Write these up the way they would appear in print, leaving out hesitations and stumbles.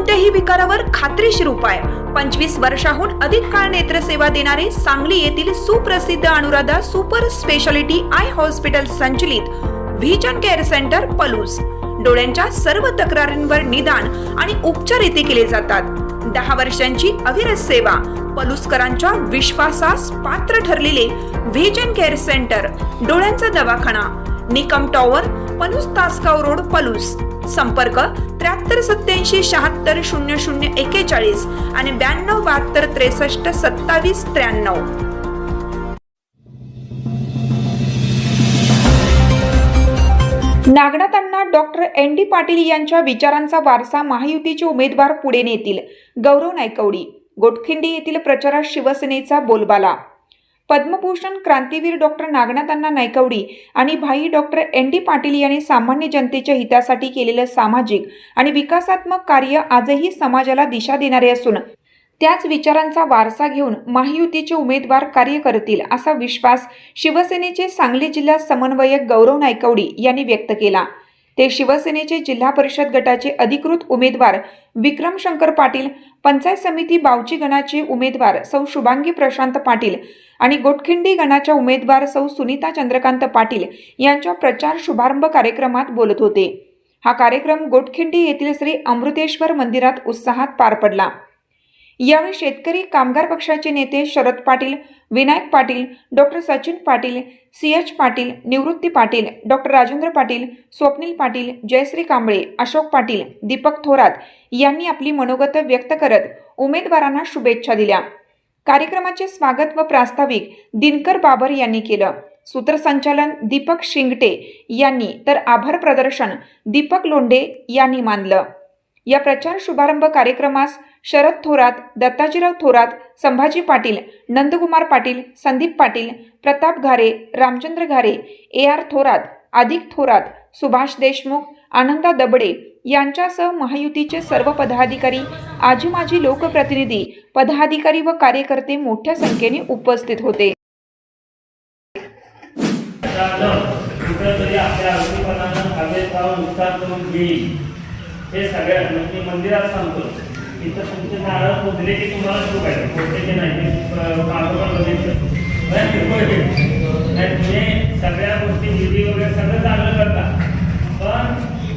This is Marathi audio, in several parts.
कोणत्याही विकारावर खात्रीशीर उपाय। 25 वर्षाहून अधिक काळ नेत्रसेवा देणारे सांगली येथील सुप्रसिद्ध Anuradha super speciality I hospital संचलित व्हिजन केअर सेंटर पलूस। डोळ्यांच्या सर्व तक्रारींवर निदान आणि उपचार येथे केले जातात। 10 वर्षांची अविरत सेवा। पलूसकरांच्या विश्वासास पात्र ठरलेले व्हिजन केअर सेंटर, डोळ्यांचा दवाखाना, निकम टॉवर, पलूस तासगाव रोड, पलूस। संपर्क 73 87 76 00 41 आणि 92 72 63 27 93। नागनाथांना डॉक्टर ND पाटील यांच्या विचारांचा वारसा महायुतीचे उमेदवार पुढे नेतील। गौरव नायकवडी। गोटखिंडी येथील प्रचारात शिवसेनेचा बोलबाला। पद्मभूषण क्रांतीवीर डॉक्टर नागनाथांना नायकवडी आणि भाई डॉक्टर ND पाटील यांनी सामान्य जनतेच्या हितासाठी केलेले सामाजिक आणि विकासात्मक कार्य आजही समाजाला दिशा देणारे असून त्याच विचारांचा वारसा घेऊन महायुतीचे उमेदवार कार्य करतील असा विश्वास शिवसेनेचे सांगली जिल्हा समन्वयक गौरव नायकवडी यांनी व्यक्त केला। ते शिवसेनेचे जिल्हा परिषद गटाचे अधिकृत उमेदवार विक्रम शंकर पाटील, पंचायत समिती बावची गणाचे उमेदवार सौ शुभांगी प्रशांत पाटील आणि गोटखिंडी गणाच्या उमेदवार सौ सुनीता चंद्रकांत पाटील यांच्या प्रचार शुभारंभ कार्यक्रमात बोलत होते। हा कार्यक्रम गोटखिंडी येथील श्री अमृतेश्वर मंदिरात उत्साहात पार पडला। यावेळी शेतकरी कामगार पक्षाचे नेते शरद पाटील, विनायक पाटील, डॉक्टर सचिन पाटील, CH पाटील, निवृत्ती पाटील, डॉक्टर राजेंद्र पाटील, स्वप्नील पाटील, जयश्री कांबळे, अशोक पाटील, दीपक थोरात यांनी आपली मनोगत व्यक्त करत उमेदवारांना शुभेच्छा दिल्या। कार्यक्रमाचे स्वागत व प्रास्ताविक दिनकर बाबर यांनी केलं। सूत्रसंचालन दीपक शिंगटे यांनी तर आभार प्रदर्शन दीपक लोंढे यांनी मानलं। या प्रचार शुभारंभ कार्यक्रमास शरद थोरात, दत्ताजीराव थोरात, संभाजी पाटील, नंदकुमार पाटील, संदीप पाटील, प्रताप घारे, रामचंद्र घारे, AR थोरात, अधिक थोरात, सुभाष देशमुख, आनंदा दबडे यांच्यासह महायुतीचे सर्व पदाधिकारी, आजी माजी लोकप्रतिनिधी, पदाधिकारी व कार्यकर्ते मोठ्या संख्येने उपस्थित होते। हे सगळ्या म्हणजे मंदिरात सांगतो इथं तुमचे नारळ पोचले की तुम्हाला सुख आहे, पोचले नाही तुम्ही सगळ्या गोष्टी विधी वगैरे सगळं चांगलं करता, पण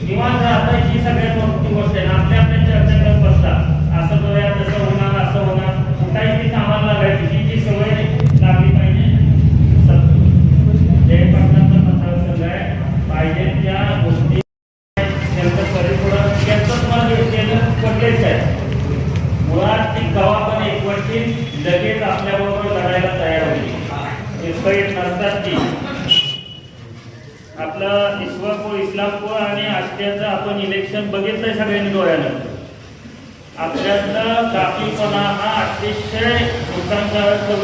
निवांत आता ही सगळ्यात मोठी गोष्ट आहे ना, आपल्या चर्चा करत बसता असं करूया तसं होणार असं होणार, कुठाही ती कामाला लागायची ही जी सवय लागली पाहिजे। जयपाटणाचा मतदारसंघ आहे, पाहिजे त्या गोष्टी मुळात ती गावा पण एकवटली लगेच आपल्याबरोबर लढायला तयार होती। एकवट नसतात ती आपलं इस्लामपूर आणि आष्ट्याचं आपण इलेक्शन बघितलंय सगळ्यांनी डोळ्यानं। आपल्यातला काफीपणा हा अतिशय नुकसानकारक करू